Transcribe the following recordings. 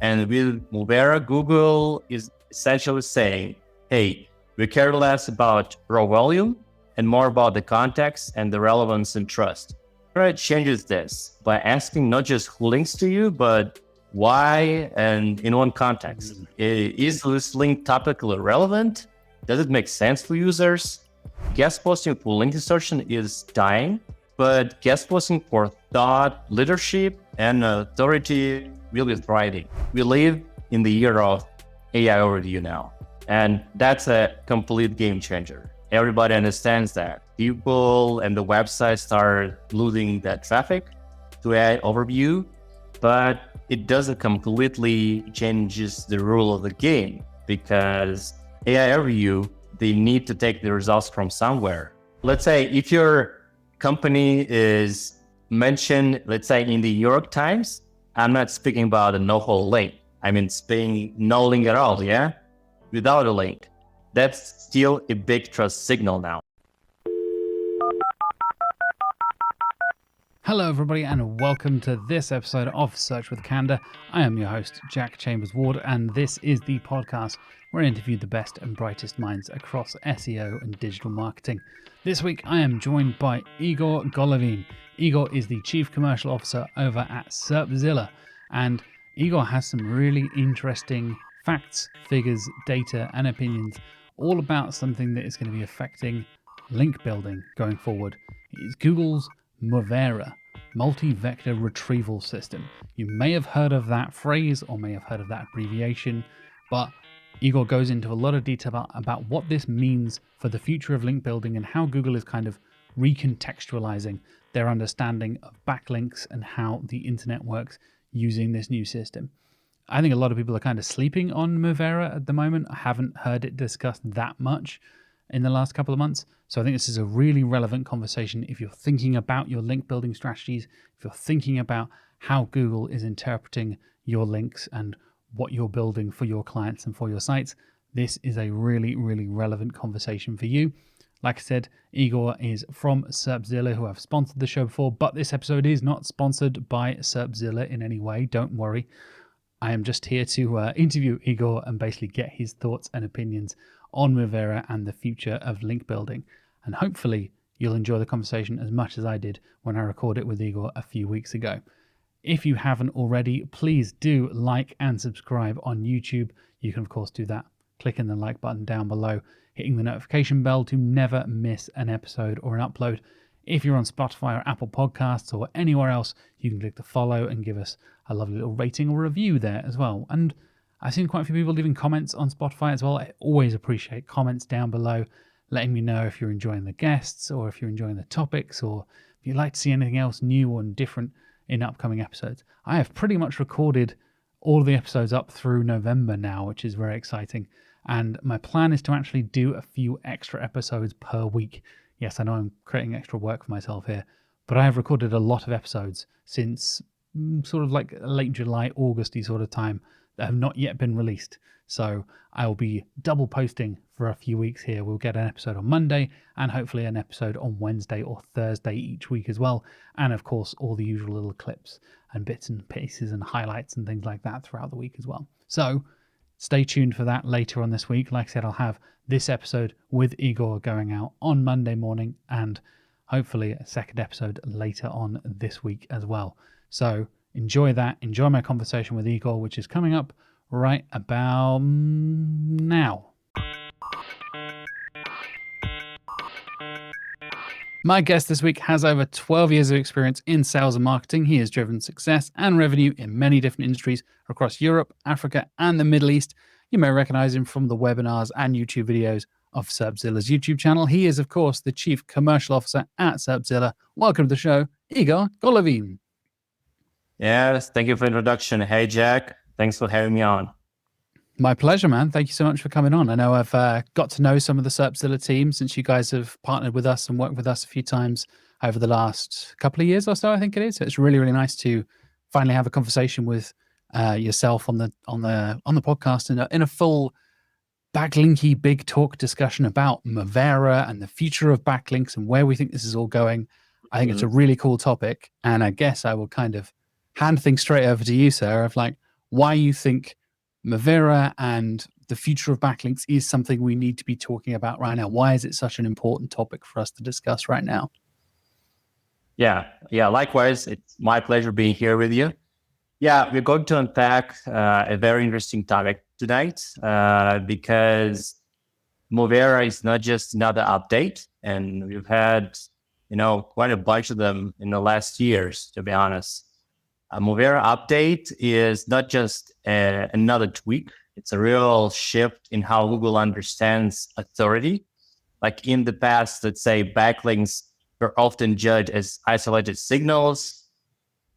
And with MUVERA, Google is essentially saying, hey, we care less about raw volume and more about the context and the relevance and trust. MUVERA changes this by asking not just who links to you, but why and in what context. Is this link topically relevant? Does it make sense for users? Guest posting for link insertion is dying, but guest posting for thought, leadership, and authority will be thriving. We live in the year of AI overview now, and that's a complete game changer. Everybody understands that. People and the website start losing that traffic to AI overview, but it doesn't completely changes the rule of the game, because AI overview, they need to take the results from somewhere. Let's say if your company is mentioned, let's say in the New York Times, I'm not speaking about a no-hole link. I mean, speaking no link at all, yeah? Without a link. That's still a big trust signal now. Hello everybody and welcome to this episode of Search With Candour. I am your host, Jack Chambers-Ward, and this is the podcast where I interview the best and brightest minds across SEO and digital marketing. This week I am joined by Egor Golovin. Egor is the Chief Commercial Officer over at Serpzilla, and Egor has some really interesting facts, figures, data and opinions all about something that is going to be affecting link building going forward. It is Google's MUVERA, multi-vector retrieval system. You may have heard of that phrase or may have heard of that abbreviation, but Egor goes into a lot of detail about what this means for the future of link building and how Google is kind of recontextualizing their understanding of backlinks and how the internet works using this new system. I think a lot of people are kind of sleeping on MUVERA at the moment. I haven't heard it discussed that much in the last couple of months. So I think this is a really relevant conversation if you're thinking about your link building strategies, if you're thinking about how Google is interpreting your links and what you're building for your clients and for your sites. This is a really, really relevant conversation for you. Like I said, Egor is from Serpzilla, who have sponsored the show before, but this episode is not sponsored by Serpzilla in any way. Don't worry. I am just here to interview Egor and basically get his thoughts and opinions on MUVERA and the future of link building. And hopefully you'll enjoy the conversation as much as I did when I recorded it with Egor a few weeks ago. If you haven't already, please do like and subscribe on YouTube. You can of course do that clicking the like button down below, hitting the notification bell to never miss an episode or an upload. If you're on Spotify or Apple Podcasts or anywhere else, you can click the follow and give us a lovely little rating or review there as well. And I've seen quite a few people leaving comments on Spotify as well. I always appreciate comments down below, letting me know if you're enjoying the guests or if you're enjoying the topics or if you'd like to see anything else new and different in upcoming episodes. I have pretty much recorded all the episodes up through November now, which is very exciting. And my plan is to actually do a few extra episodes per week. Yes, I know I'm creating extra work for myself here, but I have recorded a lot of episodes since sort of like late July, Augusty sort of time that have not yet been released. So I'll be double posting for a few weeks here. We'll get an episode on Monday and hopefully an episode on Wednesday or Thursday each week as well. And of course, all the usual little clips and bits and pieces and highlights and things like that throughout the week as well. So stay tuned for that later on this week. Like I said, I'll have this episode with Egor going out on Monday morning and hopefully a second episode later on this week as well. So enjoy that. Enjoy my conversation with Egor, which is coming up right about now. My guest this week has over 12 years of experience in sales and marketing. He has driven success and revenue in many different industries across Europe, Africa, and the Middle East. You may recognize him from the webinars and YouTube videos of Serpzilla's YouTube channel. He is, of course, the Chief Commercial Officer at Serpzilla. Welcome to the show, Egor Golovin. Yes, thank you for the introduction. Hey, Jack. Thanks for having me on. My pleasure, man. Thank you so much for coming on. I know I've got to know some of the Serpzilla team since you guys have partnered with us and worked with us a few times over the last couple of years or so, I think it is. So it's really, really nice to finally have a conversation with yourself on the podcast in a full backlinky big talk discussion about MUVERA and the future of backlinks and where we think this is all going. I think it's a really cool topic, and I guess I will kind of hand things straight over to you, sir, of like, why you think MUVERA and the future of backlinks is something we need to be talking about right now. Why is it such an important topic for us to discuss right now? Yeah. Likewise, it's my pleasure being here with you. Yeah, we're going to unpack a very interesting topic tonight because MUVERA is not just another update, and we've had, quite a bunch of them in the last years, to be honest. A MUVERA update is not just another tweak. It's a real shift in how Google understands authority. Like in the past, let's say backlinks were often judged as isolated signals,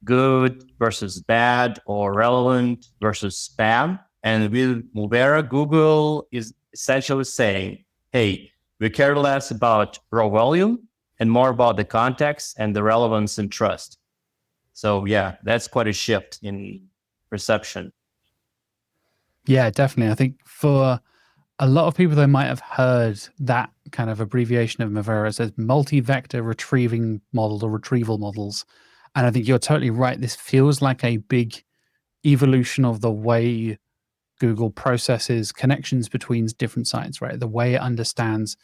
good versus bad, or relevant versus spam. And with MUVERA, Google is essentially saying, hey, we care less about raw volume and more about the context and the relevance and trust. So yeah, that's quite a shift in perception. Yeah, definitely. I think for a lot of people, they might have heard that kind of abbreviation of MUVERA as multi-vector retrieving model or retrieval models. And I think you're totally right. This feels like a big evolution of the way Google processes connections between different sites, right? The way it understands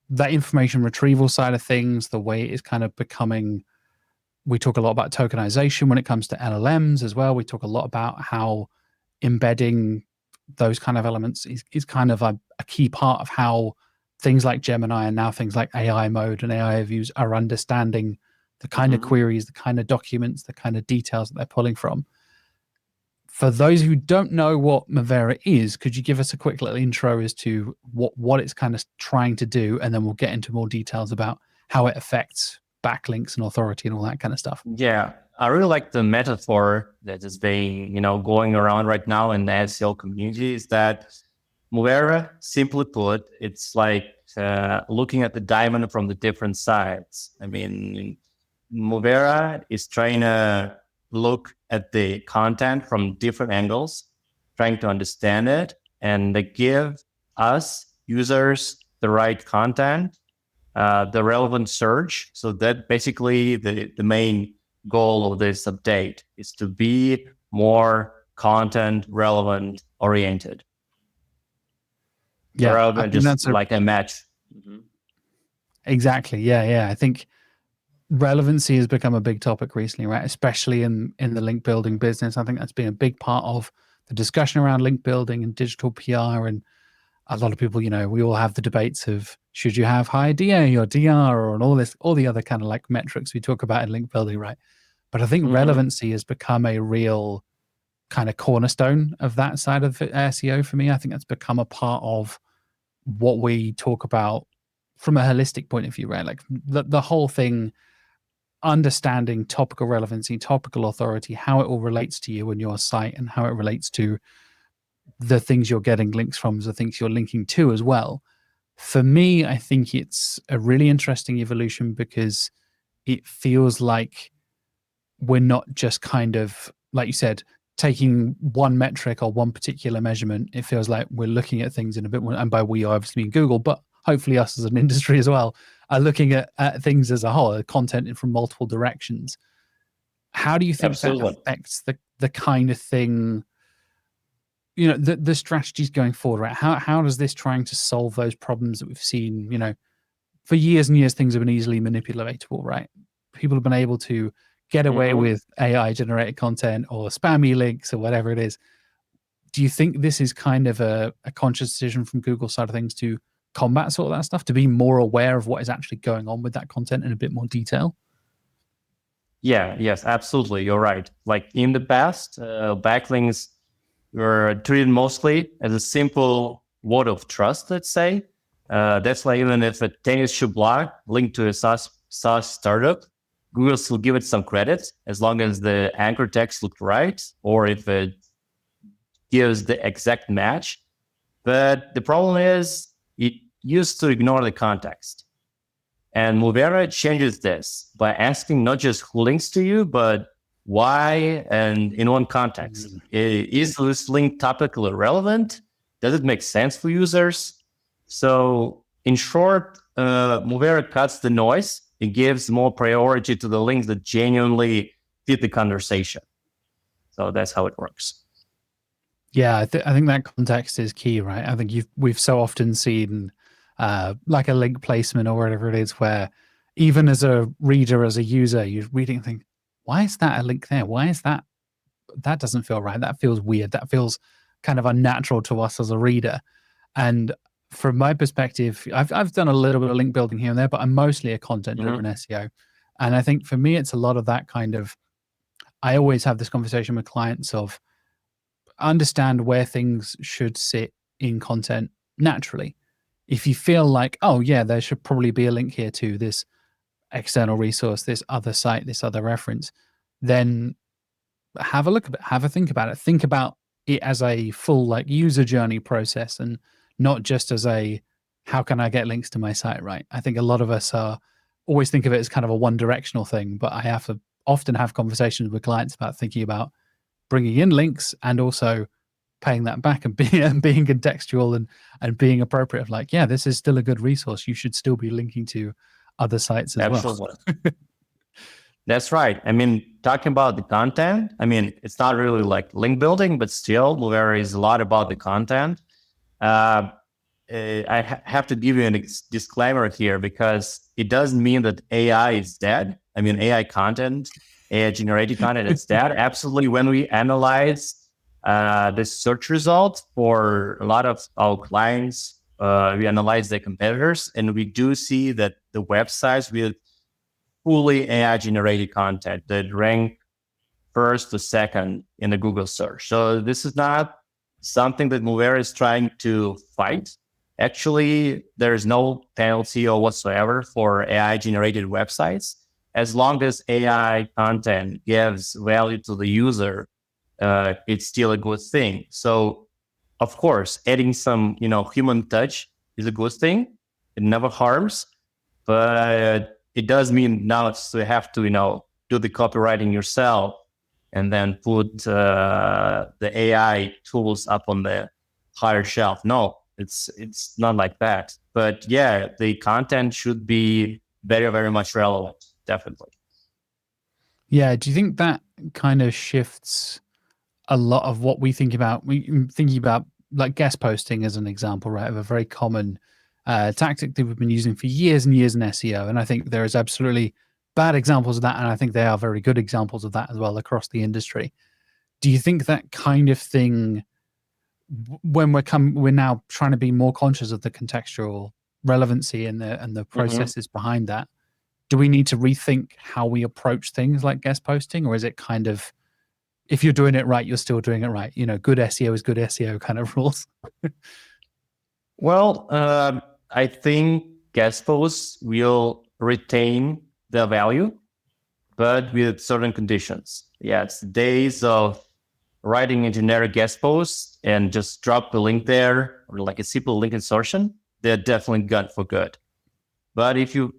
that information retrieval side of things, the way it is kind of becoming. We talk a lot about tokenization when it comes to LLMs as well. We talk a lot about how embedding those kind of elements is kind of a key part of how things like Gemini and now things like AI mode and AI views are understanding the kind of queries, the kind of documents, the kind of details that they're pulling from. For those who don't know what MUVERA is, could you give us a quick little intro as to what it's kind of trying to do, and then we'll get into more details about how it affects backlinks and authority and all that kind of stuff. Yeah, I really like the metaphor that is being, going around right now in the SEO community is that MUVERA, simply put, it's like looking at the diamond from the different sides. I mean, MUVERA is trying to look at the content from different angles, trying to understand it, and they give us users the right content, the relevant search. So that basically the main goal of this update is to be more content relevant oriented. Yeah, rather than just like a match. Exactly. Yeah. I think relevancy has become a big topic recently, right? Especially in the link building business. I think that's been a big part of the discussion around link building and digital PR. And a lot of people, we all have the debates of should you have high DA or DR or all the other kind of like metrics we talk about in link building, right? But I think relevancy has become a real kind of cornerstone of that side of SEO for me. I think that's become a part of what we talk about from a holistic point of view, right? Like the whole thing, understanding topical relevancy, topical authority, how it all relates to you and your site, and how it relates to the things you're getting links from, the things you're linking to as well. For me, I think it's a really interesting evolution because it feels like we're not just kind of, like you said, taking one metric or one particular measurement. It feels like we're looking at things in a bit more, and by we, I obviously mean Google, but hopefully us as an industry as well, are looking at things as a whole, content from multiple directions. How do you think that affects the kind of thing, the strategies going forward, right? How does this trying to solve those problems that we've seen, for years and years, things have been easily manipulatable, right? People have been able to get away with AI generated content or spammy links or whatever it is. Do you think this is kind of a conscious decision from Google's side of things to combat sort of that stuff, to be more aware of what is actually going on with that content in a bit more detail? Yes, absolutely. You're right. Like in the past, backlinks were treated mostly as a simple word of trust, let's say. That's why even if a tennis shoe blog linked to a SaaS startup, Google still give it some credit as long as the anchor text looked right, or if it gives the exact match. But the problem is it used to ignore the context. And MUVERA changes this by asking not just who links to you, but why and in what context. Is this link topically relevant? Does it make sense for users? So in short, MUVERA cuts the noise. It gives more priority to the links that genuinely fit the conversation. So that's how it works. Yeah, I think that context is key, right? I think we've so often seen like a link placement or whatever it is, where even as a reader, as a user, you're reading and think, why is that a link there? Why is that? That doesn't feel right. That feels weird. That feels kind of unnatural to us as a reader. And from my perspective, I've done a little bit of link building here and there, but I'm mostly a content-driven SEO. And I think for me, it's a lot of that kind of. I always have this conversation with clients of understand where things should sit in content naturally. If you feel like, oh yeah, there should probably be a link here to this external resource, this other site, this other reference, then have a look at it, have a think about it. Think about it as a full like user journey process and not just as a how can I get links to my site, right? I think a lot of us are always think of it as kind of a one directional thing, but I have to often have conversations with clients about thinking about bringing in links and also paying that back and being contextual and being appropriate of like, yeah, this is still a good resource. You should still be linking to other sites as Absolutely. well. That's right. I mean, talking about the content, I mean, it's not really like link building, but still, MUVERA is a lot about the content. Have to give you a disclaimer here because it doesn't mean that AI is dead. I mean, AI content, AI generated content is dead. Absolutely. When we analyze the search results for a lot of our clients, we analyze their competitors, and we do see that the websites with fully AI generated content that rank first to second in the Google search. So this is not something that MUVERA is trying to fight. Actually, there is no penalty or whatsoever for AI generated websites. As long as AI content gives value to the user, it's still a good thing. So of course, adding some, human touch is a good thing. It never harms, but it does mean now to have to, do the copywriting yourself and then put the AI tools up on the higher shelf. No, it's not like that. But yeah, the content should be very, very much relevant, definitely. Yeah. Do you think that kind of shifts a lot of what we think about? Thinking about like guest posting as an example, right, of a very common tactic that we've been using for years and years in SEO. And I think there is absolutely bad examples of that. And I think they are very good examples of that as well across the industry. Do you think that kind of thing, when we're now trying to be more conscious of the contextual relevancy and the processes behind that, do we need to rethink how we approach things like guest posting, or is it kind of, if you're doing it right, you're still doing it right? Good SEO is good SEO kind of rules. Well, I think guest posts will retain their value, but with certain conditions. Yeah, it's days of writing a generic guest post and just drop the link there, or like a simple link insertion. They're definitely good for good. But if you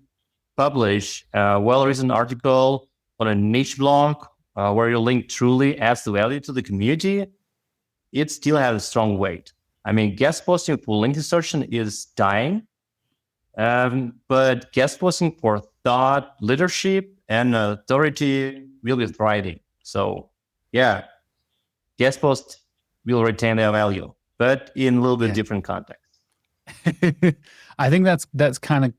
publish a well-reasoned article on a niche blog where your link truly adds the value to the community, it still has a strong weight. I mean, guest posting for link insertion is dying, but guest posting for thought, leadership, and authority will be thriving. So, yeah, guest posts will retain their value, but in a little bit different context. I think that's kind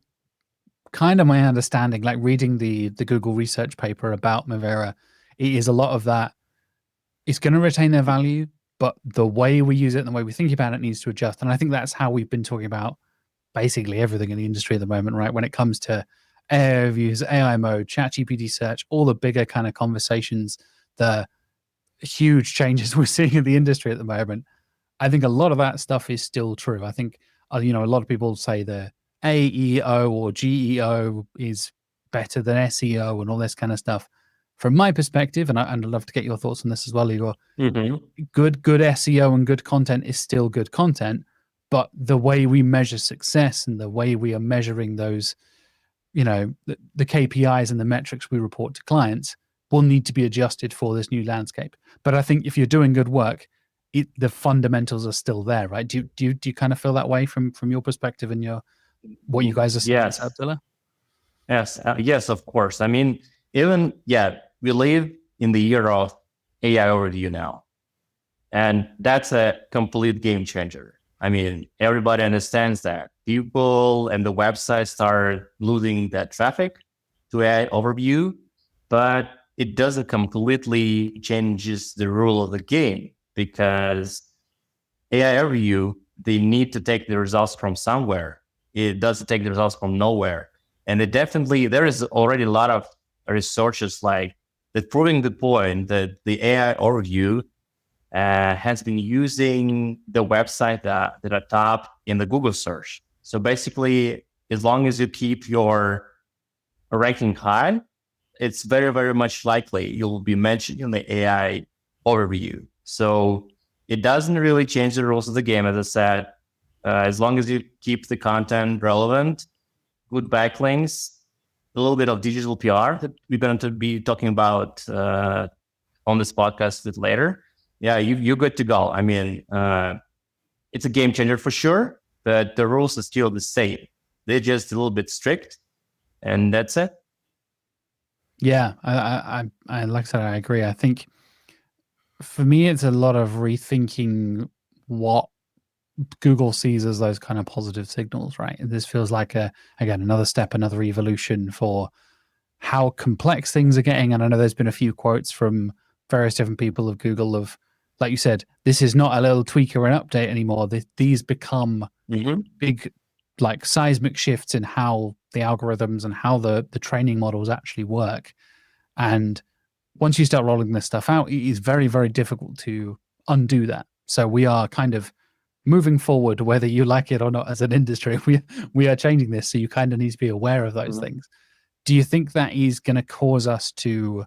of my understanding. Like reading the Google research paper about MUVERA, it is a lot of that. It's going to retain their value, but the way we use it and the way we think about it needs to adjust. And I think that's how we've been talking about basically everything in the industry at the moment, right? When it comes to AI reviews, AI mode, ChatGPT search, all the bigger kind of conversations, the huge changes we're seeing in the industry at the moment, I think a lot of that stuff is still true. I think, a lot of people say the AEO or GEO is better than SEO and all this kind of stuff. From my perspective, and I'd love to get your thoughts on this as well, Igor, good SEO and good content is still good content, but the way we measure success and the way we are measuring those, the KPIs and the metrics we report to clients will need to be adjusted for this new landscape. But I think if you're doing good work, the fundamentals are still there, right? Do you kind of feel that way from your perspective and what you guys are seeing at Serpzilla? Yes, of course. I mean, we live in the year of AI overview now. And that's a complete game changer. I mean, everybody understands that people and the website start losing that traffic to AI overview, but it doesn't completely changes the rule of the game, because AI overview, they need to take the results from somewhere. It doesn't take the results from nowhere. And there is already a lot of researchers like that proving the point that the AI overview has been using the website that are top in the Google search. So basically, as long as you keep your ranking high, it's very, very much likely you'll be mentioned in the AI overview. So it doesn't really change the rules of the game, as I said. As long as you keep the content relevant, good backlinks, a little bit of digital PR that we're going to be talking about on this podcast a bit later. Yeah, you're good to go. I mean, it's a game changer for sure, but the rules are still the same. They're just a little bit strict, and that's it. Yeah, I like I said, I agree. I think for me, it's a lot of rethinking what Google sees as those kind of positive signals, right? This feels like again, another step, another evolution for how complex things are getting. And I know there's been a few quotes from various different people of Google of, like you said, this is not a little tweak or an update anymore. These become big, like seismic shifts in how the algorithms and how the training models actually work. And once you start rolling this stuff out, it is very, very difficult to undo that. So we are kind of moving forward, whether you like it or not, as an industry. We are changing this, so you kind of need to be aware of those things. Do you think that is going to cause us to,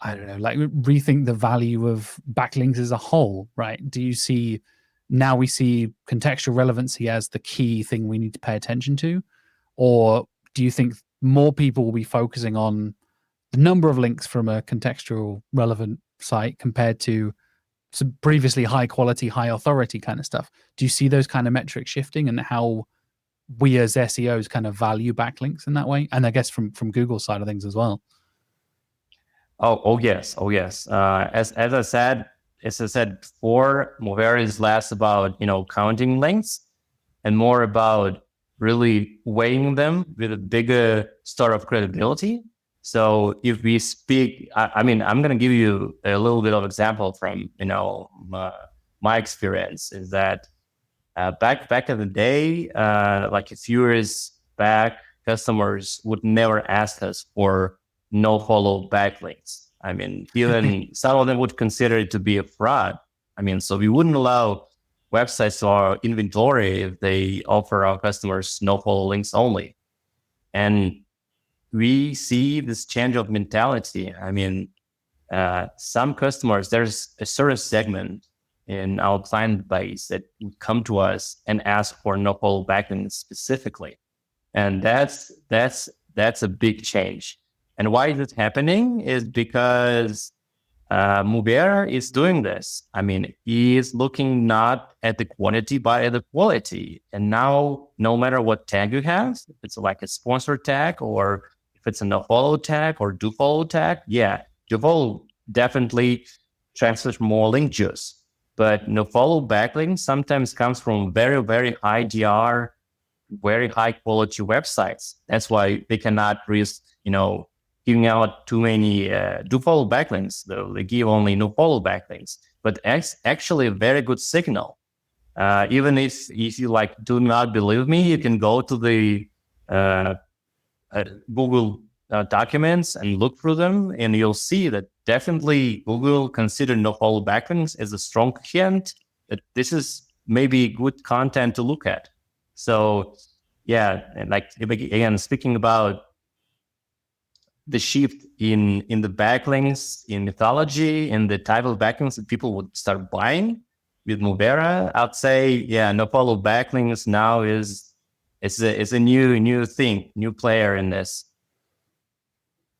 I don't know, like rethink the value of backlinks as a whole, right? Do you see, now we see contextual relevancy as the key thing we need to pay attention to? Or do you think more people will be focusing on the number of links from a contextual relevant site compared to some previously high quality, high authority kind of stuff? Do you see those kind of metrics shifting, and how we as SEOs kind of value backlinks in that way? And I guess from Google's side of things as well. Oh yes. As I said before, MUVERA is less about counting links and more about really weighing them with a bigger sort of credibility. So if we speak, I mean, I'm going to give you a little bit of example from my experience. Is that back in the day, like a few years back, customers would never ask us for no follow backlinks. I mean, even some of them would consider it to be a fraud. I mean, so we wouldn't allow websites or inventory if they offer our customers no follow links only. And we see this change of mentality. I mean, some customers, there's a certain segment in our client base that come to us and ask for no follow backlinks specifically. And that's a big change. And why is it happening is because MUVERA is doing this. I mean, he is looking not at the quantity, but at the quality. And now, no matter what tag you have, if it's like a sponsor tag, or if it's a no follow tag or do follow tag, yeah, do follow definitely transfers more link juice. But no follow backlink sometimes comes from very, very high DR, very high quality websites. That's why they cannot risk, giving out too many do follow backlinks, though they give only no follow backlinks. But actually a very good signal. Even if you like do not believe me, you can go to the Google documents and look through them, and you'll see that definitely Google consider no follow backlinks as a strong hint that this is maybe good content to look at. So yeah, and like again, speaking about the shift in the backlinks, in mythology, in the type of backlinks that people would start buying with MUVERA, I'd say, yeah, no follow backlinks now is a new thing, new player in this.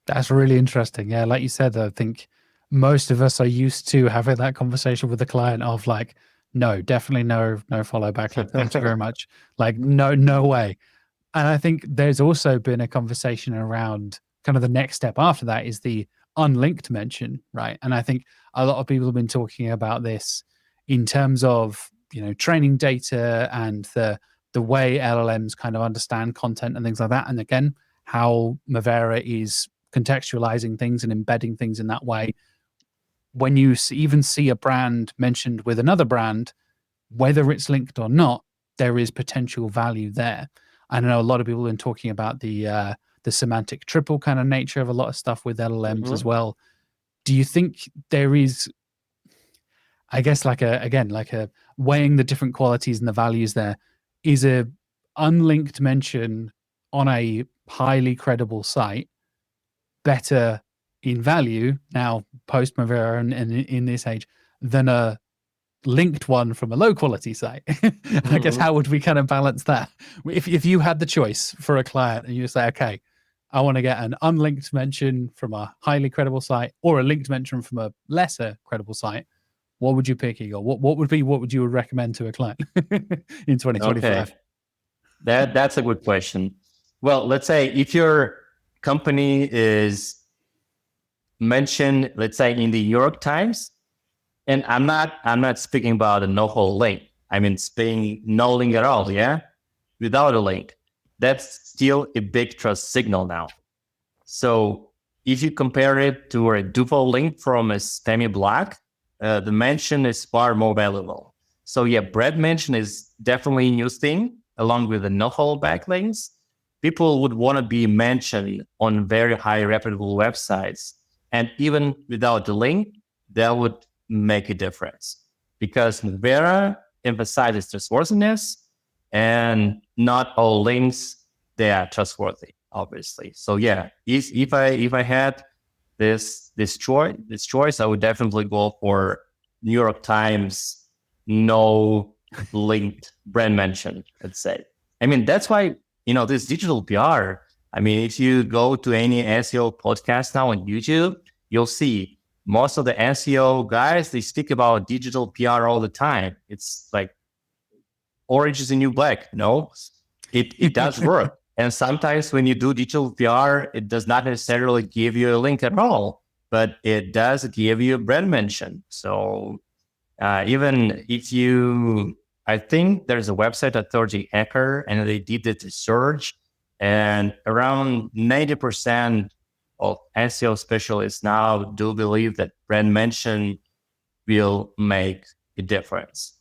That's really interesting. Yeah, like you said, I think most of us are used to having that conversation with the client of like, no, definitely no follow backlink. Thank you very much. Like, no way. And I think there's also been a conversation around kind of the next step after that is the unlinked mention, right? And I think a lot of people have been talking about this in terms of, training data and the way LLMs kind of understand content and things like that. And again, how MUVERA is contextualizing things and embedding things in that way. When you even see a brand mentioned with another brand, whether it's linked or not, there is potential value there. I know a lot of people have been talking about the semantic triple kind of nature of a lot of stuff with LLMs as well. Do you think there is, I guess, like a weighing the different qualities and the values there, is a unlinked mention on a highly credible site better in value now post MUVERA and in this age than a linked one from a low quality site? I guess, how would we kind of balance that? If you had the choice for a client and you say, okay, I want to get an unlinked mention from a highly credible site or a linked mention from a lesser credible site, what would you pick, Egor? What would you recommend to a client in 2025? Okay. That's a good question. Well, let's say if your company is mentioned, let's say in the New York Times, and I'm not speaking about a no-hole link. I mean, speaking no link at all, without a link. That's still a big trust signal now. So if you compare it to a default link from a spammy blog, the mention is far more valuable. So brand mention is definitely a new thing, along with the no-hole backlinks. People would want to be mentioned on very high reputable websites. And even without the link, that would make a difference, because MUVERA emphasizes trustworthiness, and not all links, they are trustworthy, obviously. So if I had this choice, I would definitely go for New York Times no linked brand mention, let's say. I mean, that's why, this digital PR, I mean, if you go to any SEO podcast now on YouTube, you'll see most of the SEO guys, they speak about digital PR all the time. It's like orange is the new black. It does work. And sometimes when you do digital PR, it does not necessarily give you a link at all, but it does give you a brand mention. So even if I think there's a website, Authority Hacker, and they did the search, and around 90% of SEO specialists now do believe that brand mention will make a difference.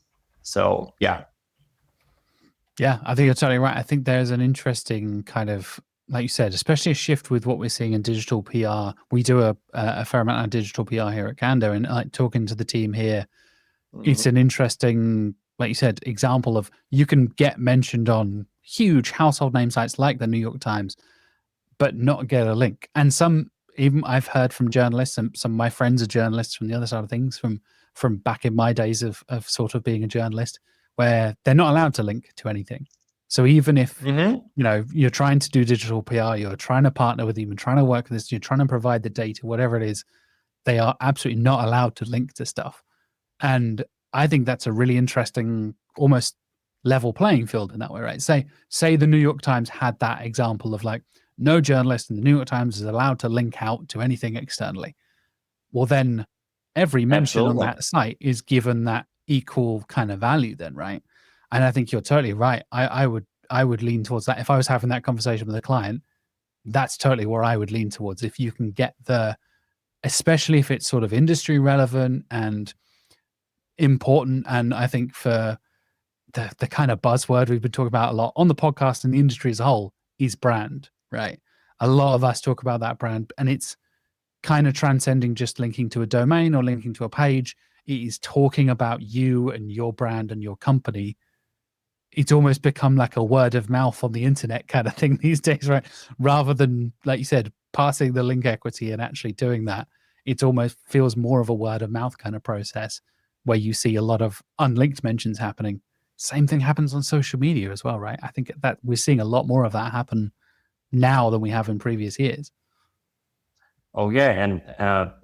So, Yeah, I think you're totally right. I think there's an interesting kind of, like you said, especially a shift with what we're seeing in digital PR. We do a fair amount of digital PR here at Candour, and like talking to the team here, it's an interesting, like you said, example of you can get mentioned on huge household name sites like the New York Times, but not get a link. And even I've heard from journalists, and some of my friends are journalists from the other side of things, from back in my days of sort of being a journalist, where they're not allowed to link to anything. So even if you're trying to do digital PR, you're trying to partner with them, you're trying to work with this, you're trying to provide the data, whatever it is, they are absolutely not allowed to link to stuff. And I think that's a really interesting, almost level playing field in that way, right? Say the New York Times had that example of like, no journalist in the New York Times is allowed to link out to anything externally. Well, then every mention on that site is given that equal kind of value then, right? And I think you're totally right. I would lean towards that. If I was having that conversation with a client, that's totally where I would lean towards. If you can get especially if it's sort of industry relevant and important, and I think for the kind of buzzword we've been talking about a lot on the podcast and the industry as a whole is brand, right? A lot of us talk about that brand, and it's kind of transcending just linking to a domain or linking to a page. It is talking about you and your brand and your company. It's almost become like a word of mouth on the internet kind of thing these days, right? Rather than, like you said, passing the link equity and actually doing that, it almost feels more of a word of mouth kind of process where you see a lot of unlinked mentions happening. Same thing happens on social media as well, right? I think that we're seeing a lot more of that happen now than we have in previous years. Oh, yeah. And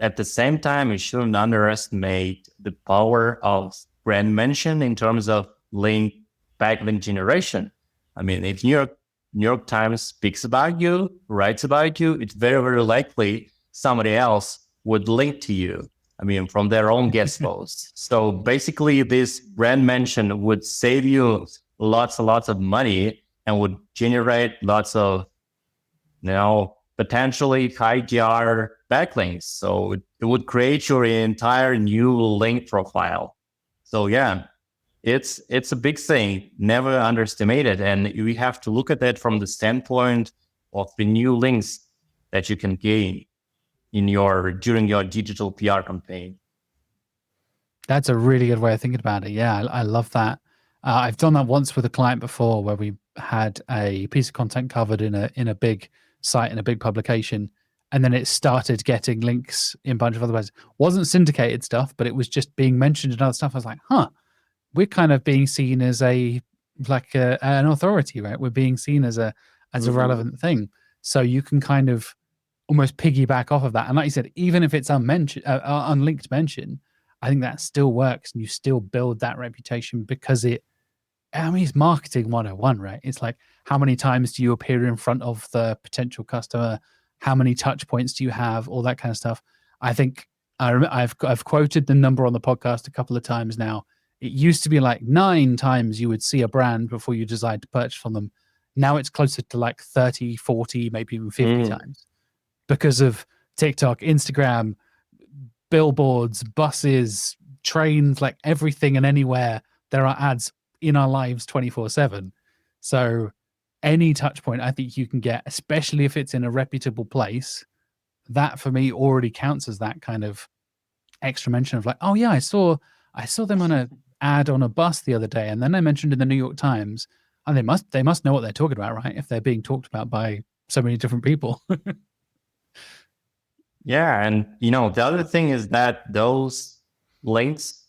at the same time, you shouldn't underestimate the power of brand mention in terms of backlink generation. I mean, if New York Times speaks about you, writes about you, it's very, very likely somebody else would link to you. I mean, from their own guest posts. So basically, this brand mention would save you lots and lots of money and would generate lots of, potentially high GR backlinks. So it would create your entire new link profile. So yeah, it's a big thing. Never underestimate it. And we have to look at that from the standpoint of the new links that you can gain during your digital PR campaign. That's a really good way of thinking about it. Yeah, I love that. I've done that once with a client before, where we had a piece of content covered in a big site, in a big publication, and then it started getting links in a bunch of other places. Wasn't syndicated stuff, but it was just being mentioned in other stuff. I was like, we're kind of being seen as an authority, right? We're being seen as a relevant thing. So you can kind of almost piggyback off of that. And like you said, even if it's unlinked mention, I think that still works, and you still build that reputation because it's marketing 101, right? It's like, how many times do you appear in front of the potential customer? How many touch points do you have? All that kind of stuff. I think I've quoted the number on the podcast a couple of times now. It used to be like 9 times you would see a brand before you decide to purchase from them. Now it's closer to like 30, 40, maybe even 50 times because of TikTok, Instagram, billboards, buses, trains, like everything and anywhere there are ads in our lives 24/7. So any touch point I think you can get, especially if it's in a reputable place, that for me already counts as that kind of extra mention of like, oh yeah, I saw them on a ad on a bus the other day, and then I mentioned in the New York Times, and they must know what they're talking about, right? If they're being talked about by so many different people. Yeah, and the other thing is that those links,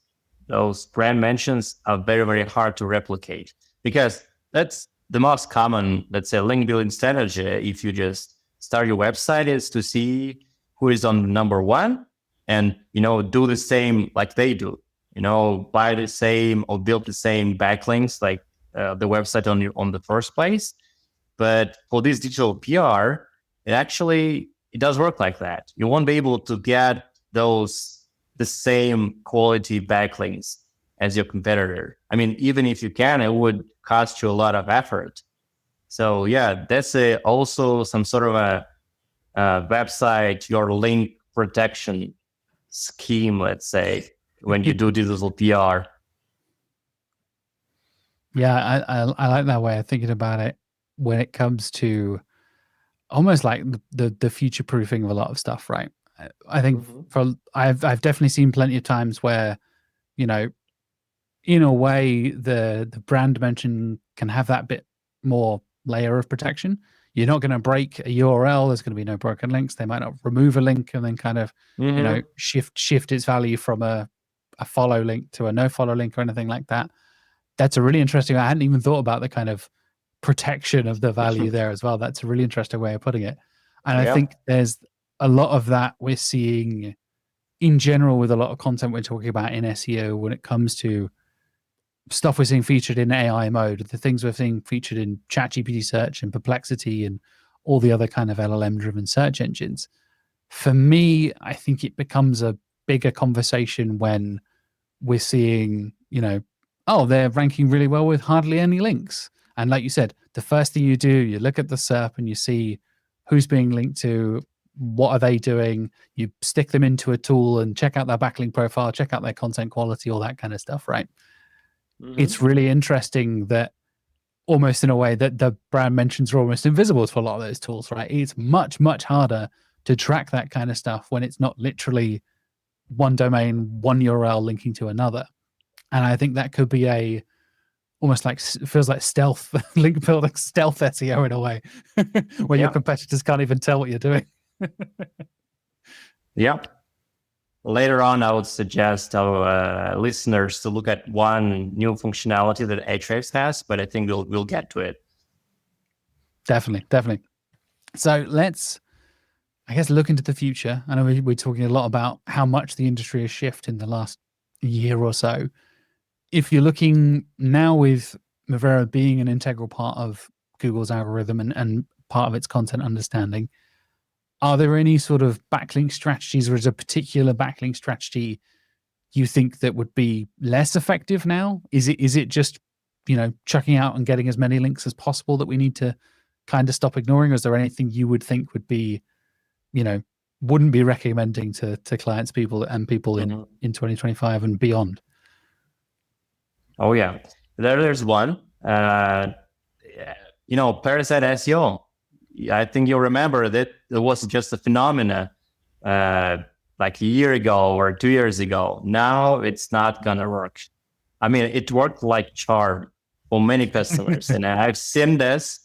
those brand mentions are very, very hard to replicate, because that's the most common, let's say, link building strategy. If you just start your website, is to see who is on number 1 and, do the same like they do, buy the same or build the same backlinks like the website on the first place. But for this digital PR, it does work like that. You won't be able to get the same quality backlinks as your competitor. I mean, even if you can, it would cost you a lot of effort. So yeah, that's also some sort of a website, your link protection scheme, let's say, when you do digital PR. Yeah, I like that way of thinking about it when it comes to almost like the future proofing of a lot of stuff, right? I think I've definitely seen plenty of times where, in a way the brand mention can have that bit more layer of protection. You're not going to break a URL. There's going to be no broken links. They might not remove a link and then kind of, shift its value from a follow link to a no follow link or anything like that. That's a really interesting. I hadn't even thought about the kind of protection of the value there as well. That's a really interesting way of putting it. And I think there's a lot of that we're seeing in general with a lot of content we're talking about in SEO when it comes to stuff we're seeing featured in AI mode, the things we're seeing featured in ChatGPT search and Perplexity and all the other kind of LLM driven search engines. For me, I think it becomes a bigger conversation when we're seeing, they're ranking really well with hardly any links. And like you said, the first thing you do, you look at the SERP and you see who's being linked to, what are they doing? You stick them into a tool and check out their backlink profile, check out their content quality, all that kind of stuff, right? It's really interesting that almost in a way that the brand mentions are almost invisible to a lot of those tools, right? It's much, much harder to track that kind of stuff when it's not literally one domain, one URL linking to another. And I think that could be almost like, feels like stealth link building, stealth SEO in a way, where your competitors can't even tell what you're doing. Yeah. Later on, I would suggest our listeners to look at one new functionality that Ahrefs has, but I think we'll get to it. Definitely. So let's, I guess, look into the future. I know we're talking a lot about how much the industry has shifted in the last year or so. If you're looking now with MUVERA being an integral part of Google's algorithm and part of its content understanding, Are there any sort of backlink strategies, or is a particular backlink strategy you think that would be less effective now? Is it just, chucking out and getting as many links as possible that we need to kind of stop ignoring? Or is there anything you would think would be, wouldn't be recommending to clients, people in 2025 and beyond? Oh yeah, there's one. Parasite SEO. I think you remember that it was just a phenomena like a year ago or 2 years ago. Now it's not gonna work. I mean, it worked like charm for many customers, and I've seen this.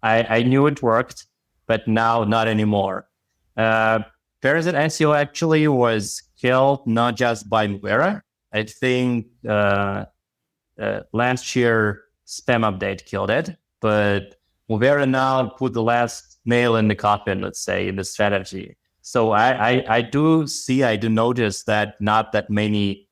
I knew it worked, but now not anymore. Parasite SEO actually was killed not just by MUVERA. I think last year spam update killed it, but MUVERA now put the last nail in the coffin, let's say, in the strategy. So I do notice that not that many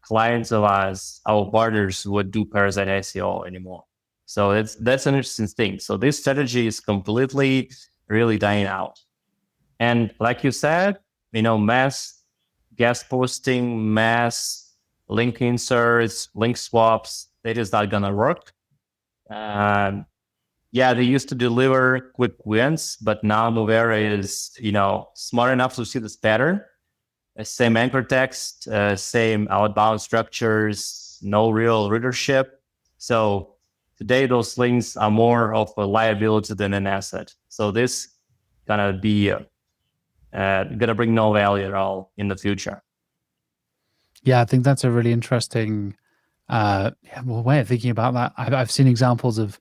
clients of us, our partners, would do Parasite SEO anymore. So that's an interesting thing. So this strategy is completely really dying out. And like you said, mass guest posting, mass link inserts, link swaps, that is not gonna work. They used to deliver quick wins, but now MUVERA is, smart enough to see this pattern. Same anchor text, same outbound structures, no real readership. So today those links are more of a liability than an asset. So this gonna be gonna bring no value at all in the future. Yeah, I think that's a really interesting way of thinking about that. I've seen examples of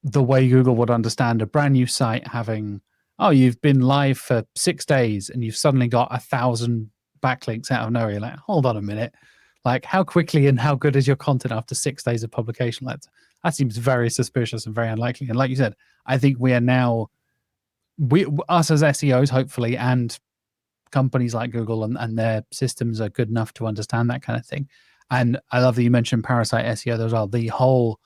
the way Google would understand a brand new site having, you've been live for 6 days and you've suddenly got 1,000 backlinks out of nowhere. You're like, hold on a minute. Like, how quickly and how good is your content after 6 days of publication? That seems very suspicious and very unlikely. And like you said, I think we are now, us as SEOs, hopefully, and companies like Google and their systems are good enough to understand that kind of thing. And I love that you mentioned Parasite SEO as well.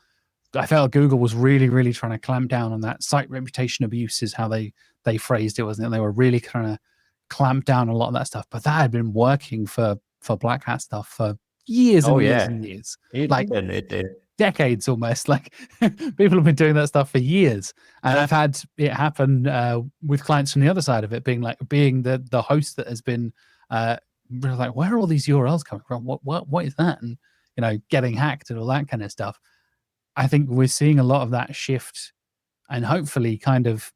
I felt Google was really, really trying to clamp down on that. Site reputation abuse is how they phrased it, wasn't it? They were really trying to clamp down on a lot of that stuff. But that had been working for Black Hat stuff for years and years and years. It did. Decades almost. Like, people have been doing that stuff for years. And I've had it happen with clients from the other side of it, being the host that has been like, where are all these URLs coming from? What is that? And getting hacked and all that kind of stuff. I think we're seeing a lot of that shift, and hopefully kind of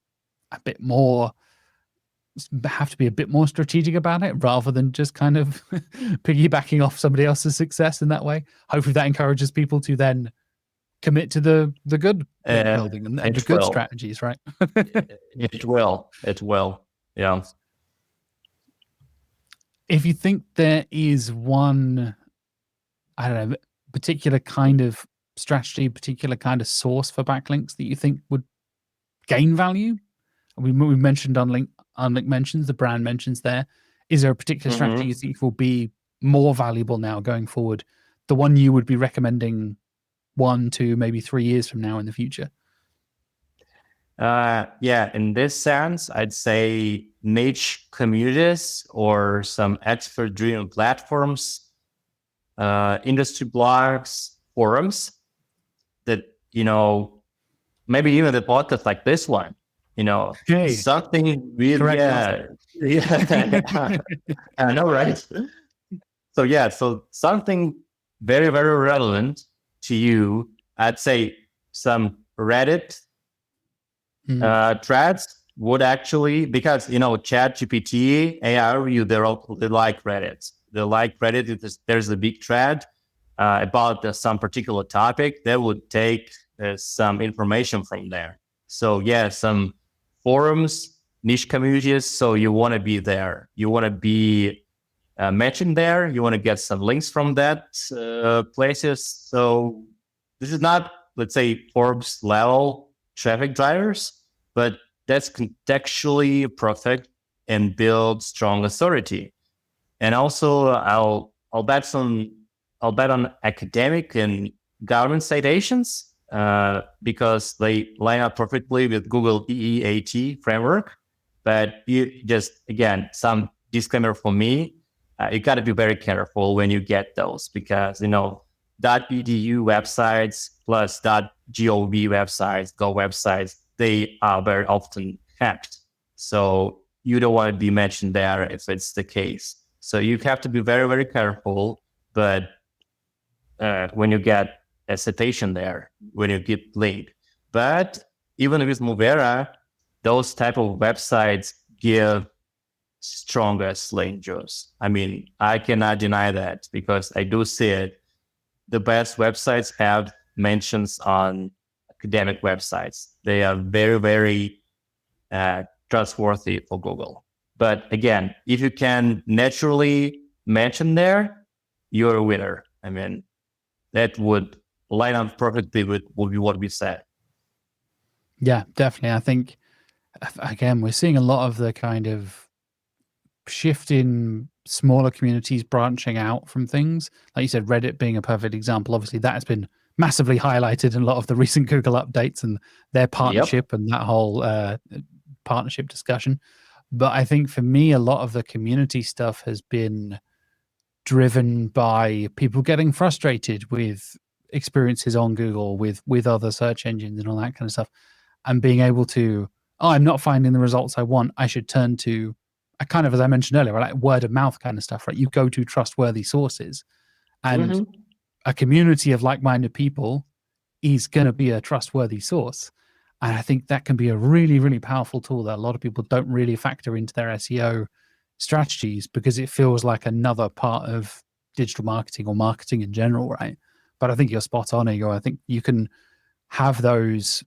have to be a bit more strategic about it rather than just kind of piggybacking off somebody else's success in that way. Hopefully that encourages people to then commit to the good building and the good strategies, right? It will. Yeah. If you think there is one, I don't know, particular kind of strategy, particular kind of source for backlinks that you think would gain value? We mentioned unlink mentions, the brand mentions there. Is there a particular strategy you think will be more valuable now going forward? The one you would be recommending 1, 2, maybe 3 years from now in the future? In this sense, I'd say niche communities or some expert-driven platforms, industry blogs, forums that, maybe even the podcast like this one, something really, I know, right? So something very, very relevant to you. I'd say some Reddit threads would actually, because, ChatGPT, AI review, they like Reddit. They like Reddit. There's a big thread about some particular topic. They would take some information from there. So some forums, niche communities. So you want to be there. You want to be mentioned there. You want to get some links from that places. So this is not, let's say, Forbes level traffic drivers, but that's contextually perfect and build strong authority. And also, I'll bet on academic and government citations because they line up perfectly with Google EEAT framework. But you just, again, some disclaimer for me, you got to be very careful when you get those, because, .edu websites plus .gov websites, Go websites, they are very often hacked. So you don't want to be mentioned there if it's the case. So you have to be very, very careful. But when you get a citation there, when you get linked. But even with MUVERA, those type of websites give strongest link juice. I mean, I cannot deny that, because I do see it. The best websites have mentions on academic websites. They are very, very trustworthy for Google. But again, if you can naturally mention there, you're a winner. I mean, that would line up perfectly with what we said. Yeah, definitely. I think, again, we're seeing a lot of the kind of shift in smaller communities branching out from things. Like you said, Reddit being a perfect example. Obviously, that has been massively highlighted in a lot of the recent Google updates and their partnership and that whole partnership discussion. But I think for me, a lot of the community stuff has been driven by people getting frustrated with experiences on Google, with other search engines and all that kind of stuff, and being able to, I'm not finding the results I want, I should turn to, kind of, as I mentioned earlier, like word of mouth kind of stuff, right? You go to trustworthy sources, and a community of like-minded people is going to be a trustworthy source. And I think that can be a really, really powerful tool that a lot of people don't really factor into their SEO strategies, because it feels like another part of digital marketing or marketing in general, right? But I think you're spot on, Igor. I think you can have those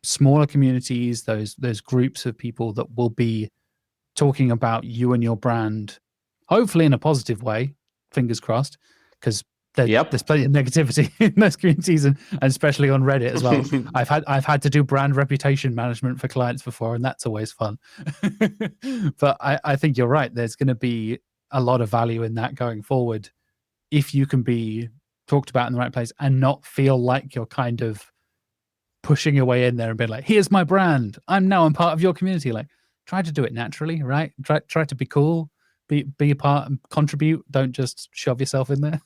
smaller communities, those groups of people that will be talking about you and your brand, hopefully in a positive way, fingers crossed, because there's plenty of negativity in those communities, and especially on Reddit as well. I've had to do brand reputation management for clients before, and that's always fun. But I think you're right. There's going to be a lot of value in that going forward, if you can be talked about in the right place and not feel like you're kind of pushing your way in there and being like, here's my brand, I'm part of your community. Like, try to do it naturally, right? Try to be cool, be a part and contribute. Don't just shove yourself in there.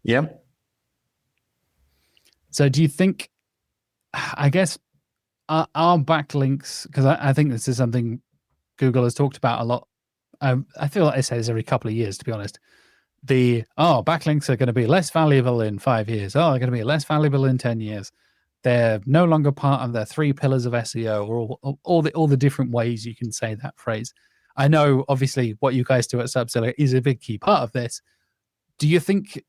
Yeah. So do you think, I guess, our backlinks, because I think this is something Google has talked about a lot. I feel like it says every couple of years, to be honest. Backlinks are going to be less valuable in 5 years. They're going to be less valuable in 10 years. They're no longer part of the 3 pillars of SEO, or all the different ways you can say that phrase. I know, obviously, what you guys do at Serpzilla is a big key part of this. Do you think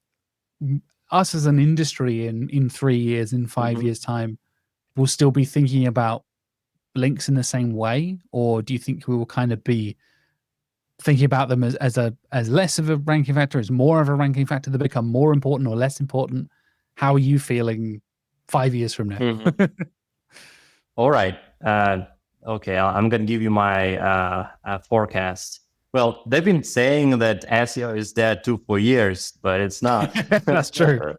us as an industry in 3 years, in 5 years' time, will still be thinking about links in the same way? Or do you think we will kind of be thinking about them as less of a ranking factor, as more of a ranking factor, that become more important or less important? How are you feeling 5 years from now? All right. Okay, I'm going to give you my forecast. Well, they've been saying that SEO is dead 2-4 years, but it's not. That's true.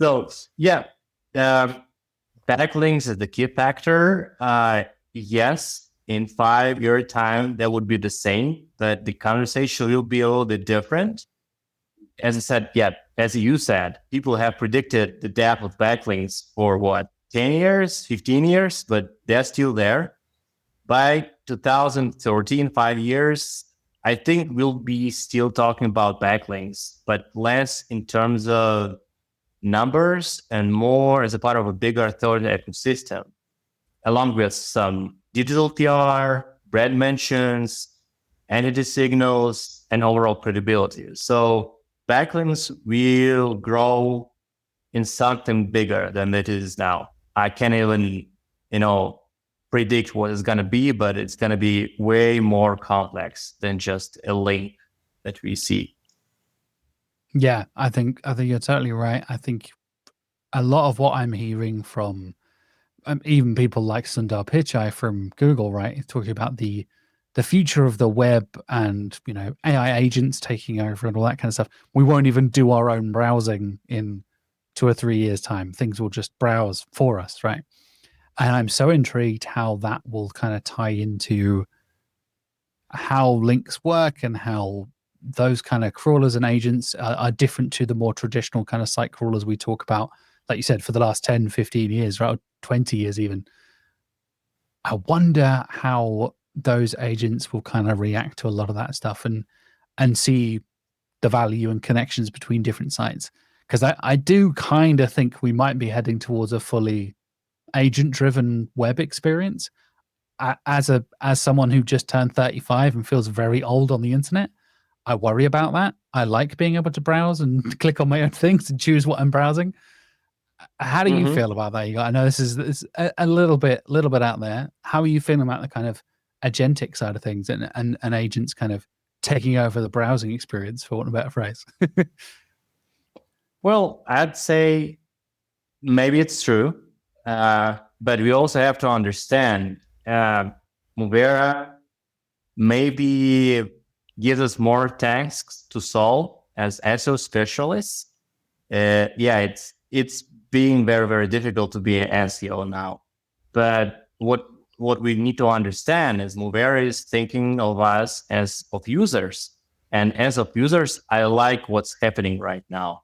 So, yeah, backlinks is the key factor. Yes, in 5 year time, that would be the same, but the conversation will be a little bit different. As I said, as you said, people have predicted the death of backlinks for 10 years, 15 years, but they're still there. By 2013, 5 years, I think we'll be still talking about backlinks, but less in terms of numbers and more as a part of a bigger third ecosystem, along with some digital PR, brand mentions, entity signals, and overall credibility. So backlinks will grow in something bigger than it is now. I can't even, predict what it's going to be, but it's going to be way more complex than just a link that we see. Yeah, I think you're totally right. I think a lot of what I'm hearing from even people like Sundar Pichai from Google, right, talking about the future of the web and AI agents taking over and all that kind of stuff. We won't even do our own browsing in 2 or 3 years' time. Things will just browse for us, right? And I'm so intrigued how that will kind of tie into how links work and how those kind of crawlers and agents are different to the more traditional kind of site crawlers we talk about, like you said, for the last 10, 15 years, right? Or 20 years even. I wonder how those agents will kind of react to a lot of that stuff and see the value and connections between different sites. Because I do kind of think we might be heading towards a fully agent-driven web experience. As someone who just turned 35 and feels very old on the internet, I worry about that. I like being able to browse and click on my own things and choose what I'm browsing. How do you feel about that? I know this is a little bit out there. How are you feeling about the kind of agentic side of things and agents kind of taking over the browsing experience, for want of a better phrase? Well, I'd say maybe it's true, but we also have to understand MUVERA maybe gives us more tasks to solve as SEO specialists. It's being very, very difficult to be an SEO now. But what we need to understand is MUVERA is thinking of us as of users. And as of users, I like what's happening right now.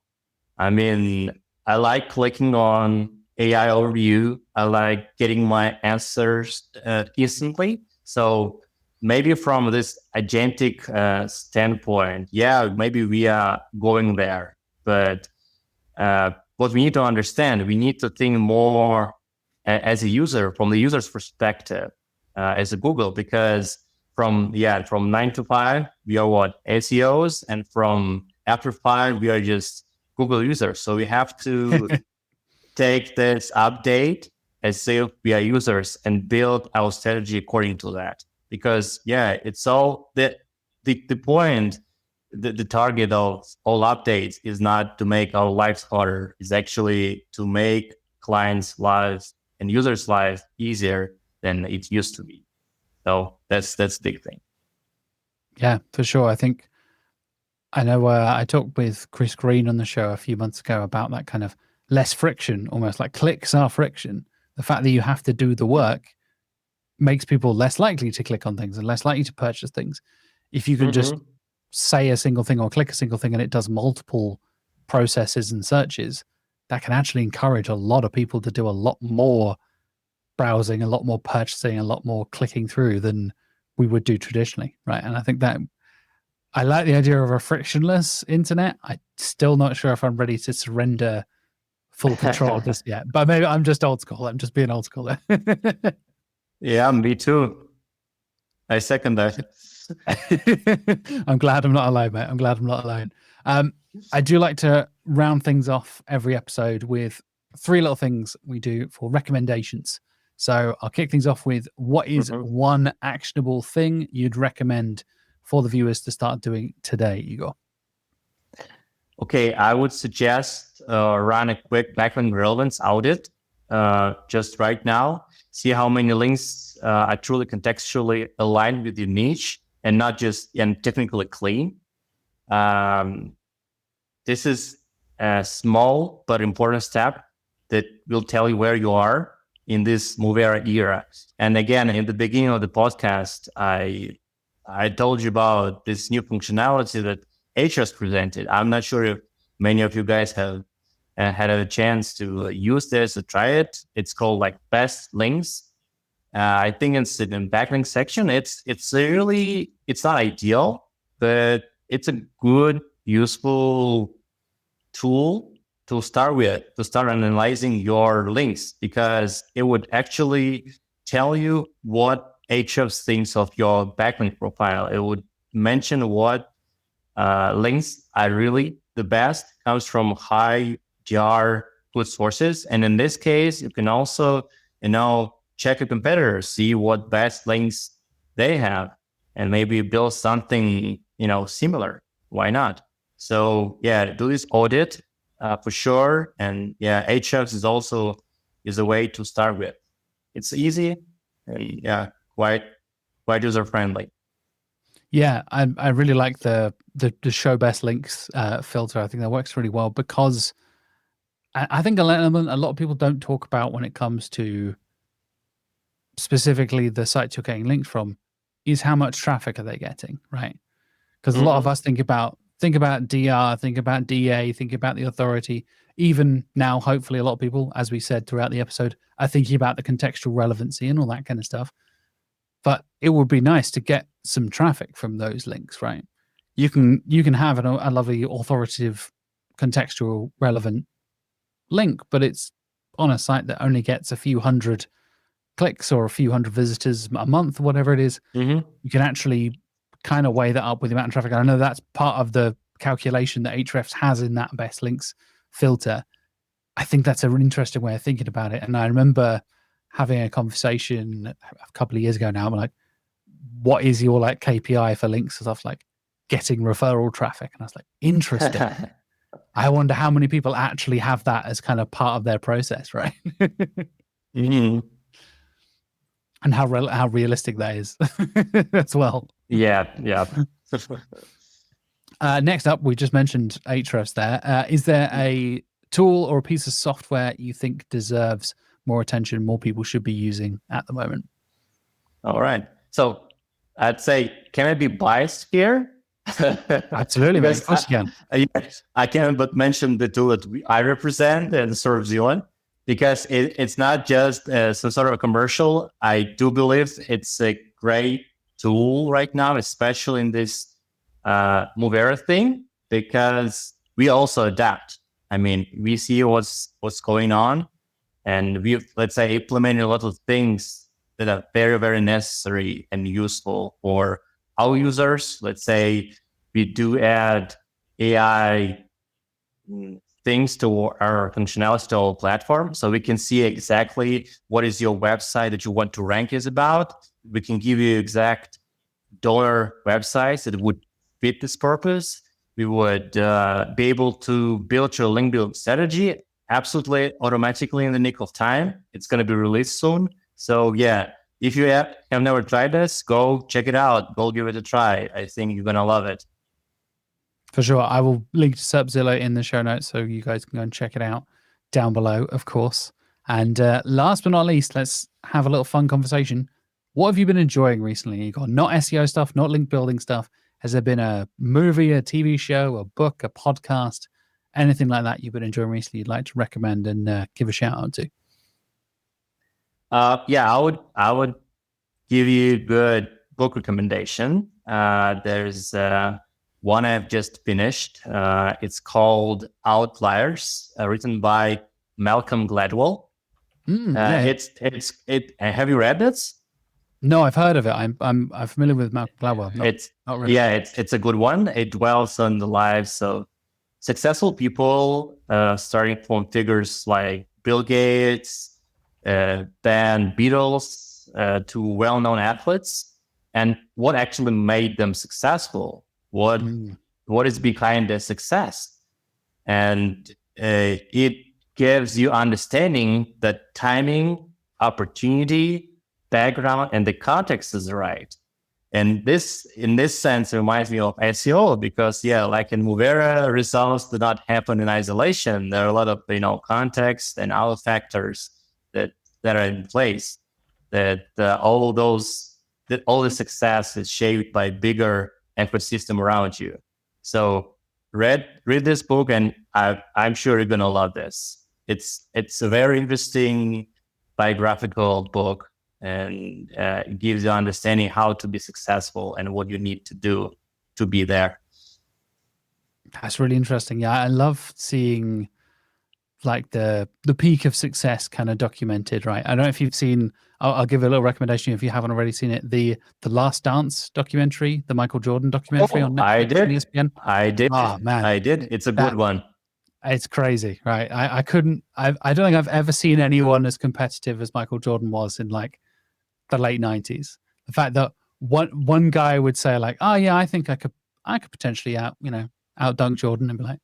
I mean, I like clicking on AI overview. I like getting my answers instantly. So maybe from this agentic standpoint, maybe we are going there. But what we need to understand, we need to think more as a user, from the user's perspective, as a Google, because from 9 to 5, we are what? SEOs, and from after 5, we are just Google users. So we have to take this update as if we are users and build our strategy according to that. Because it's all the point, the target of all updates is not to make our lives harder. It's actually to make clients' lives and users' lives easier than it used to be. So that's the big thing. Yeah, for sure. I know I talked with Chris Green on the show a few months ago about that kind of less friction, almost like clicks are friction. The fact that you have to do the work makes people less likely to click on things and less likely to purchase things. If you can just say a single thing or click a single thing and it does multiple processes and searches, that can actually encourage a lot of people to do a lot more browsing, a lot more purchasing, a lot more clicking through than we would do traditionally, right? And I think that I like the idea of a frictionless internet. I'm still not sure if I'm ready to surrender full control just yet, but maybe I'm just old school. I'm just being old school there. Yeah, me too. I second that. I'm glad I'm not alone, mate. I'm glad I'm not alone. I do like to round things off every episode with 3 little things we do for recommendations. So I'll kick things off with, what is one actionable thing you'd recommend for the viewers to start doing today, Egor? Okay, I would suggest run a quick backlink relevance audit just right now. See how many links are truly contextually aligned with your niche and not just technically clean. This is a small but important step that will tell you where you are in this MUVERA era. And again, in the beginning of the podcast, I told you about this new functionality that Ahrefs presented. I'm not sure if many of you guys have had a chance to use this or try it. It's called like best links. I think it's in the backlink section. It's not ideal, but it's a good, useful tool to start with, to start analyzing your links, because it would actually tell you what Ahrefs thinks of your backlink profile. It would mention what links are really the best, comes from high GR good sources. And in this case, you can also, check your competitors, see what best links they have, and maybe build something, similar. Why not? So do this audit for sure. And Ahrefs is a way to start with. It's easy and quite user friendly. Yeah, I really like the show best links filter. I think that works really well, because I think an element a lot of people don't talk about when it comes to specifically the sites you're getting linked from, is how much traffic are they getting, right? Because a lot of Mhm. us think about DR, think about DA, think about the authority. Even now, hopefully, a lot of people, as we said throughout the episode, are thinking about the contextual relevancy and all that kind of stuff. But it would be nice to get some traffic from those links, right? You can have a lovely authoritative, contextual, relevant link, but it's on a site that only gets a few hundred clicks or a few hundred visitors a month, whatever it is. Mhm. You can actually kind of weigh that up with the amount of traffic. I know that's part of the calculation that Ahrefs has in that best links filter. I think that's an interesting way of thinking about it. And I remember having a conversation a couple of years ago now. I'm like, what is your like KPI for links and stuff, like getting referral traffic? And I was like, interesting. I wonder how many people actually have that as kind of part of their process, right? Mhm. And how realistic that is as well. Yeah. Next up, we just mentioned Ahrefs there. Is there a tool or a piece of software you think deserves more attention, more people should be using at the moment? All right. So I'd say, can I be biased here? Absolutely, mate. Because Of course you can. I can't but mention the tool that I represent and Serpzilla, because it's not just some sort of a commercial. I do believe it's a great tool right now, especially in this MUVERA thing, because we also adapt. I mean, we see what's going on, and we've, let's say, implemented a lot of things that are very, very necessary and useful for our users. Let's say we do add AI things to our functionality to our platform, so we can see exactly what is your website that you want to rank is about. We can give you exact dollar websites that would fit this purpose. We would be able to build your link building strategy absolutely automatically in the nick of time. It's going to be released soon. So yeah, if you have never tried this, go check it out. Go give it a try. I think you're going to love it. For sure. I will link to Serpzilla in the show notes so you guys can go and check it out down below, of course. And last but not least, let's have a little fun conversation. What have you been enjoying recently, Igor? Not SEO stuff, not link building stuff. Has there been a movie, a TV show, a book, a podcast, anything like that you've been enjoying recently you'd like to recommend and give a shout out to? Yeah, I would give you a good book recommendation. There's one I've just finished. It's called Outliers, written by Malcolm Gladwell. Yeah. Have you read this? No, I've heard of it. I'm familiar with Malcolm Gladwell. Not really. Yeah, it's a good one. It dwells on the lives of successful people, starting from figures like Bill Gates, then Beatles, to well-known athletes, and what actually made them successful. What is behind their success, and it gives you understanding that timing, opportunity, background, and the context is right. And this, in this sense, reminds me of SEO, because like in MUVERA, results do not happen in isolation. There are a lot of context and other factors that are in place. That all the success is shaped by bigger ecosystem around you. So read this book, and I'm sure you're gonna love this. It's a very interesting biographical book, and it gives you understanding how to be successful and what you need to do to be there. That's really interesting. Yeah, I love seeing like the peak of success kind of documented, right? I don't know if you've seen, I'll give a little recommendation if you haven't already seen it, the Last Dance documentary, the Michael Jordan documentary on Netflix. I did. And ESPN. I did. Oh man, I did. It's a good one. It's crazy, right? I don't think I've ever seen anyone as competitive as Michael Jordan was in like the late 90s. The fact that one guy would say like, oh yeah, I think I could potentially out dunk Jordan, and be like,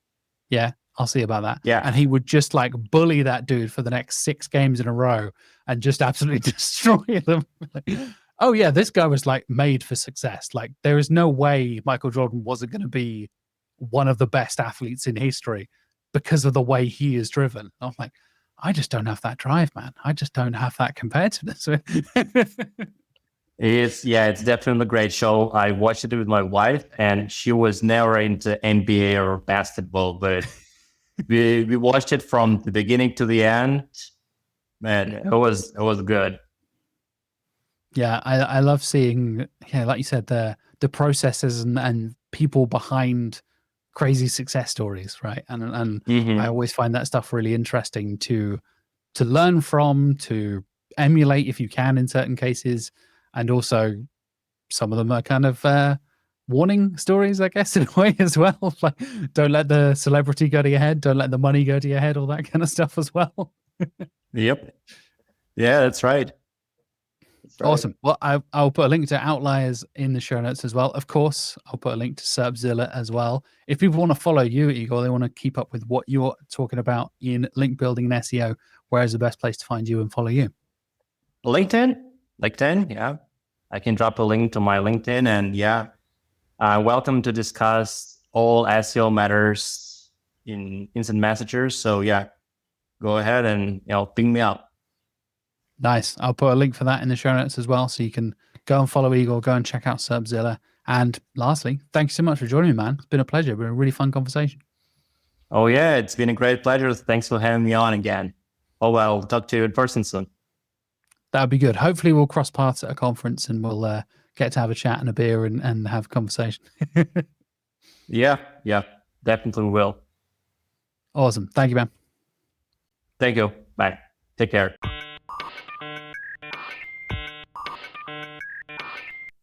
yeah, I'll see about that. Yeah. And he would just like bully that dude for the next 6 games in a row and just absolutely destroy them. Like, oh yeah, this guy was like made for success. Like there is no way Michael Jordan wasn't going to be one of the best athletes in history because of the way he is driven. I'm like, I just don't have that drive, man. I just don't have that competitiveness. It's definitely a great show. I watched it with my wife, and she was never into NBA or basketball, but we watched it from the beginning to the end. Man, it was good. Yeah, I love seeing, like you said, the processes and people behind crazy success stories, right? And I always find that stuff really interesting to learn from, to emulate if you can in certain cases, and also some of them are kind of warning stories, I guess, in a way as well. Like, don't let the celebrity go to your head, don't let the money go to your head, all that kind of stuff as well. Yep. Yeah, that's right. Awesome. Well, I'll put a link to Outliers in the show notes as well. Of course, I'll put a link to Serpzilla as well. If people want to follow you, Igor, they want to keep up with what you're talking about in link building and SEO, where is the best place to find you and follow you? LinkedIn, yeah. I can drop a link to my LinkedIn, and yeah, welcome to discuss all SEO matters in instant messengers. So yeah, go ahead and ping me up. Nice. I'll put a link for that in the show notes as well, so you can go and follow Igor, go and check out Serpzilla. And lastly, thanks so much for joining me, man. It's been a pleasure. It's been a really fun conversation. Oh yeah, it's been a great pleasure. Thanks for having me on again. Oh, I'll talk to you in person soon. That'd be good. Hopefully we'll cross paths at a conference and we'll get to have a chat and a beer and have a conversation. Yeah, definitely will. Awesome. Thank you, man. Thank you. Bye. Take care.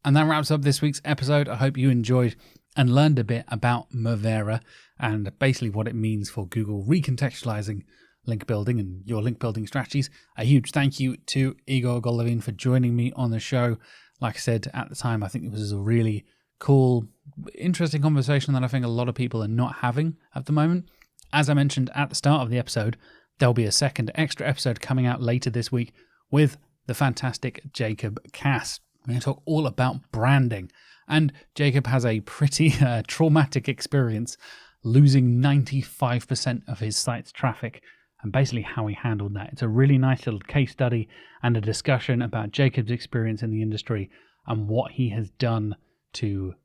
And that wraps up this week's episode. I hope you enjoyed and learned a bit about MUVERA and basically what it means for Google recontextualizing link building and your link building strategies. A huge thank you to Egor Golovin for joining me on the show. Like I said at the time, I think it was a really cool, interesting conversation that I think a lot of people are not having at the moment. As I mentioned at the start of the episode, there'll be a second extra episode coming out later this week with the fantastic Jacob Cass. We're going to talk all about branding. And Jacob has a pretty traumatic experience losing 95% of his site's traffic and basically how he handled that. It's a really nice little case study and a discussion about Jacob's experience in the industry and what he has done to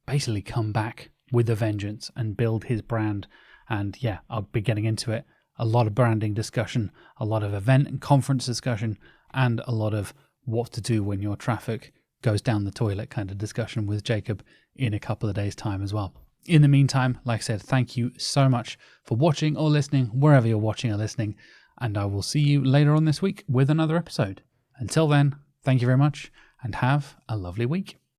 basically come back with a vengeance and build his brand. And yeah, I'll be getting into it. A lot of branding discussion, a lot of event and conference discussion, and a lot of what to do when your traffic goes down the toilet kind of discussion with Jacob in a couple of days' time as well. In the meantime, like I said, thank you so much for watching or listening, wherever you're watching or listening, and I will see you later on this week with another episode. Until then, thank you very much and have a lovely week.